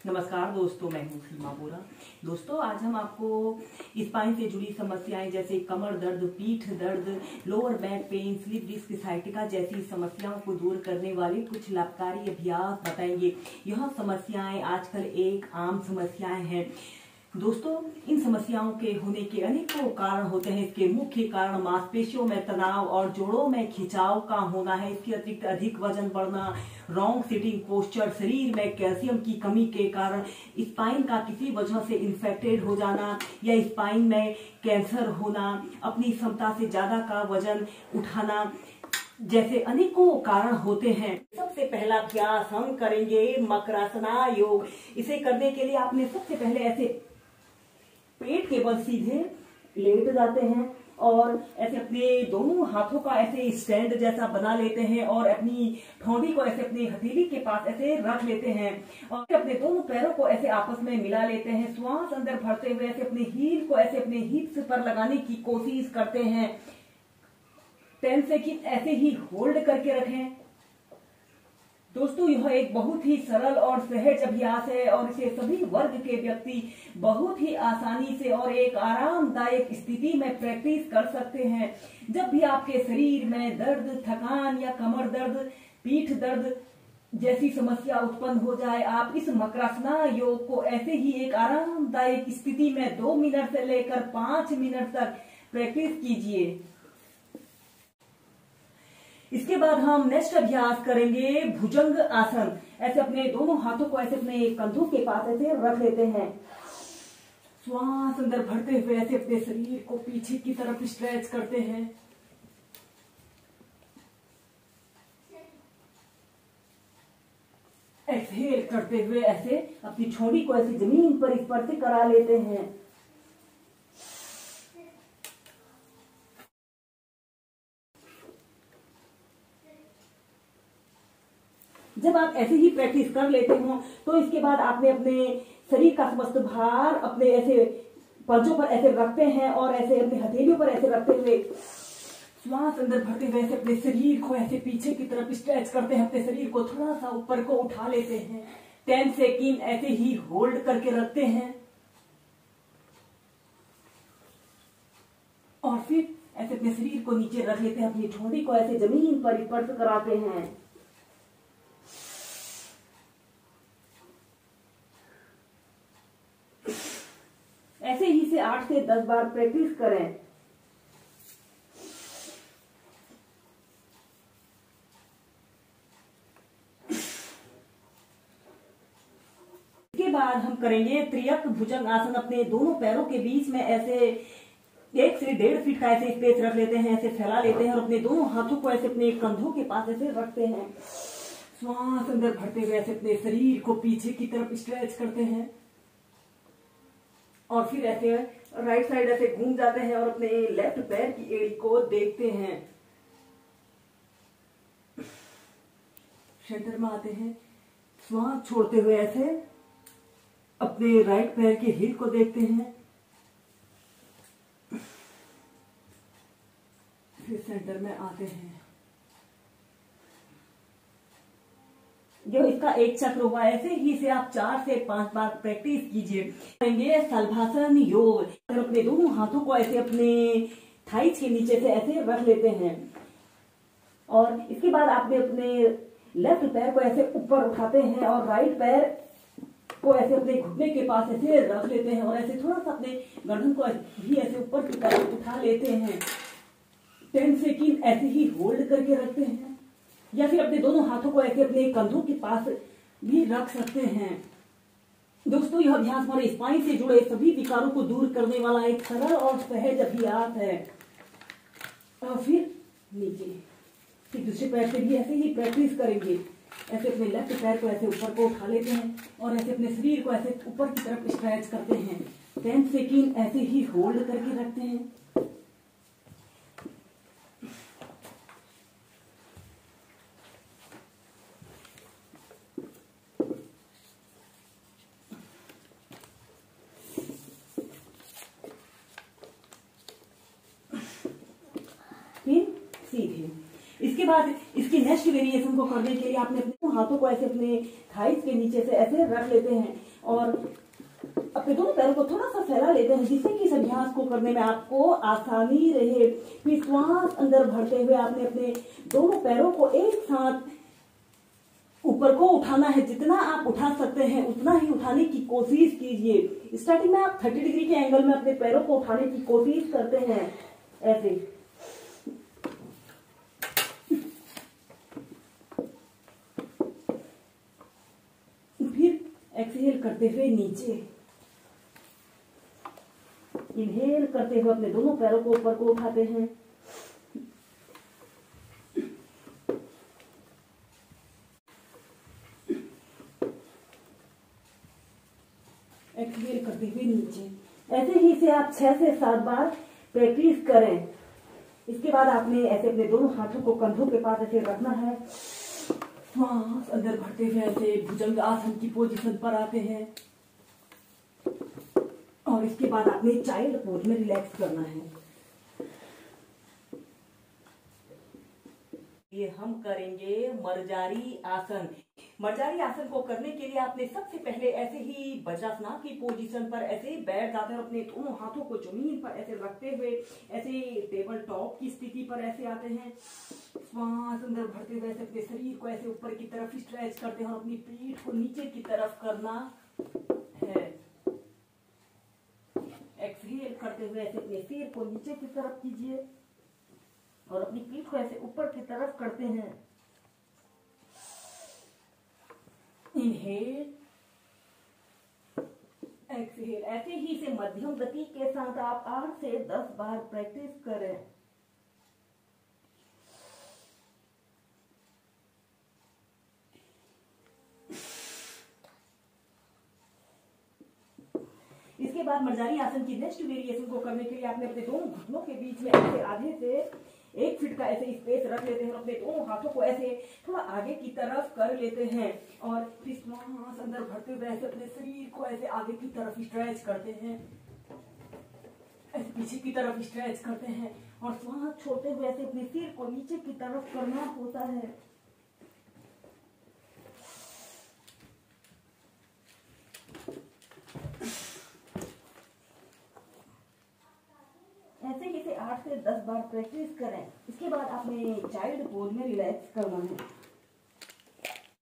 नमस्कार दोस्तों, मैं हूँ सीमा बोरा। दोस्तों, आज हम आपको स्पाइन से जुड़ी समस्याएं जैसे कमर दर्द, पीठ दर्द, lower back pain, slip disc, sciatica जैसी समस्याओं को दूर करने वाले कुछ लाभकारी अभ्यास बताएंगे। यह समस्याएं आजकल एक आम समस्याएं हैं। दोस्तों, इन समस्याओं के होने के अनेकों कारण होते हैं। इसके मुख्य कारण मांसपेशियों में तनाव और जोड़ों में खिंचाव का होना है। इसके अतिरिक्त अधिक वजन बढ़ना, रॉन्ग सिटिंग पोस्चर, शरीर में कैल्शियम की कमी के कारण स्पाइन का किसी वजह से इन्फेक्टेड हो जाना या स्पाइन में कैंसर होना, अपनी क्षमता से ज्यादा का वजन उठाना जैसे अनेकों कारण होते हैं। सबसे पहला अभ्यास हम करेंगे मकरासना योग। इसे करने के लिए आपने सबसे पहले ऐसे पेट के बल सीधे लेट जाते हैं और ऐसे अपने दोनों हाथों का ऐसे स्टैंड जैसा बना लेते हैं और अपनी ठोड़ी को ऐसे अपनी हथेली के पास ऐसे रख लेते हैं और अपने दोनों पैरों को ऐसे आपस में मिला लेते हैं। श्वास अंदर भरते हुए ऐसे अपने हील को ऐसे अपने हिप्स पर लगाने की कोशिश करते हैं। 10 सेकंड ऐसे ही होल्ड करके रखें। दोस्तों, यह एक बहुत ही सरल और सहज अभ्यास है और इसे सभी वर्ग के व्यक्ति बहुत ही आसानी से और एक आरामदायक स्थिति में प्रैक्टिस कर सकते हैं। जब भी आपके शरीर में दर्द, थकान या कमर दर्द, पीठ दर्द जैसी समस्या उत्पन्न हो जाए, आप इस मकरासना योग को ऐसे ही एक आरामदायक स्थिति में 2 मिनट से लेकर 5 मिनट तक प्रैक्टिस कीजिए। इसके बाद हम नेक्स्ट अभ्यास करेंगे भुजंग आसन। ऐसे अपने दोनों हाथों को ऐसे अपने कंधों के पास ऐसे रख लेते हैं। श्वास अंदर भरते हुए ऐसे अपने शरीर को पीछे की तरफ स्ट्रेच करते हैं। एक्सहेल करते हुए ऐसे अपनी छोड़ी को ऐसे जमीन पर स्पर्श करा लेते हैं। जब आप ऐसे ही प्रैक्टिस कर लेते हो तो इसके बाद आपने अपने शरीर का समस्त भार अपने ऐसे पंजों पर ऐसे रखते हैं और ऐसे अपने हथेलियों पर ऐसे रखते हुए श्वास अंदर भरते हुए ऐसे अपने शरीर को ऐसे पीछे की तरफ स्ट्रेच करते हैं। अपने शरीर को थोड़ा सा ऊपर को उठा लेते हैं। 10 सेकंड ऐसे ही होल्ड करके रखते हैं और फिर ऐसे अपने शरीर को नीचे रख लेते हैं। अपनी ठोड़ी को ऐसे जमीन पर स्पर्श कराते हैं। ऐसे ही से 8 से 10 बार प्रैक्टिस करें। इसके बाद हम करेंगे त्रियक भुजंग आसन। अपने दोनों पैरों के बीच में ऐसे 1 से 1.5 फीट का ऐसे स्पेस रख लेते हैं। ऐसे फैला लेते हैं और अपने दोनों हाथों को ऐसे अपने कंधों के पास ऐसे रखते हैं। श्वास अंदर भरते हुए ऐसे अपने शरीर को पीछे की तरफ स्ट्रेच करते हैं और फिर ऐसे राइट साइड ऐसे घूम जाते हैं और अपने लेफ्ट पैर की एड़ी को देखते हैं। सेंटर में आते हैं। श्वास छोड़ते हुए ऐसे अपने राइट पैर के हील को देखते हैं। फिर सेंटर में आते हैं। जो इसका एक चक्र हुआ, ऐसे ही से आप 4 से 5 बार प्रैक्टिस कीजिए। करेंगे शलभासन योग। अपने दोनों हाथों को ऐसे अपने थाइज के नीचे से ऐसे रख लेते हैं और इसके बाद आपने अपने लेफ्ट पैर को ऐसे ऊपर उठाते हैं और राइट पैर को ऐसे अपने घुटने के पास ऐसे रख लेते हैं और ऐसे थोड़ा सा अपने गर्दन को भी ऐसे ऊपर की तरफ उठा लेते हैं। 10 सेकंड ऐसे ही होल्ड करके रखते हैं या फिर अपने दोनों हाथों को ऐसे अपने कंधों के पास भी रख सकते हैं। दोस्तों, यह अभ्यास हमारे स्पाइन से जुड़े सभी विकारों को दूर करने वाला एक सरल और सहज अभ्यास है। और फिर नीचे फिर दूसरे पैर से भी ऐसे ही प्रैक्टिस करेंगे। ऐसे अपने लेफ्ट पैर को ऐसे ऊपर को उठा लेते हैं और ऐसे अपने शरीर को ऐसे ऊपर की तरफ स्ट्रेच करते हैं। 10 सेकंड ऐसे ही होल्ड करके रखते हैं। सीधे इसके बाद इसकी नेक्स्ट वेरिएशन को करने के लिए आपने अपने हाथों को ऐसे अपने थाइस के नीचे से ऐसे रख लेते हैं। और अपने दोनों पैरों को थोड़ा सा फैला लेते हैं, जिससे कि इस अभ्यास को करने में आपको आसानी रहे। फिर श्वास अंदर भरते हुए आपने अपने दोनों पैरों को एक साथ ऊपर को उठाना है। जितना आप उठा सकते हैं उतना ही उठाने की कोशिश कीजिए। स्टार्टिंग में आप 30 डिग्री के एंगल में अपने पैरों को उठाने की कोशिश करते हैं, ऐसे। फिर एक्सहेल करते हुए नीचे, इनहेल करते हुए अपने दोनों पैरों को ऊपर को उठाते हैं। एक्सहेल करते हुए नीचे। ऐसे ही इसे आप 6 से 7 बार प्रैक्टिस करें। इसके बाद आपने ऐसे अपने दोनों हाथों को कंधों के पास ऐसे रखना है। श्वास अंदर भरते हुए ऐसे भुजंग आसन की पोजीशन पर आते हैं और इसके बाद आपने चाइल्ड पोज में रिलैक्स करना है। ये हम करेंगे मर्जारी आसन। मर्जारी आसन को करने के लिए आपने सबसे पहले ऐसे ही वज्रासन की पोजीशन पर ऐसे ही बैठ जाते हैं और अपने दोनों हाथों को जमीन पर ऐसे रखते हुए ऐसे टेबल टॉप की स्थिति पर ऐसे आते हैं। श्वास अंदर भरते हुए ऐसे अपने शरीर को ऐसे ऊपर की तरफ स्ट्रेच करते हैं और अपनी पीठ को नीचे की तरफ करना है। एक्सहेल करते हुए ऐसे अपने सिर को नीचे की तरफ कीजिए और अपनी पीठ को ऐसे ऊपर की तरफ करते हैं। Inhale, exhale. ऐसे ही इसे मध्यम गति के साथ आप 8 से 10 बार प्रैक्टिस करें। इसके बाद मर्जारी आसन की नेक्स्ट वेरिएशन को करने के लिए आपने अपने दोनों घुटनों के बीच में ऐसे आधे से 1 फीट का ऐसे स्पेस रख लेते हैं और अपने दोनों हाथों को ऐसे थोड़ा आगे की तरफ कर लेते हैं और फिर श्वास अंदर भरते हुए ऐसे अपने शरीर को ऐसे आगे की तरफ स्ट्रेच करते हैं, ऐसे पीछे की तरफ स्ट्रेच करते हैं और श्वास छोड़ते हुए ऐसे अपने सिर को नीचे की तरफ करना होता है। ऐसे ही इसे 8 से 10 बार प्रैक्टिस करें। इसके बाद आपने चाइल्ड पोज में रिलैक्स करना है।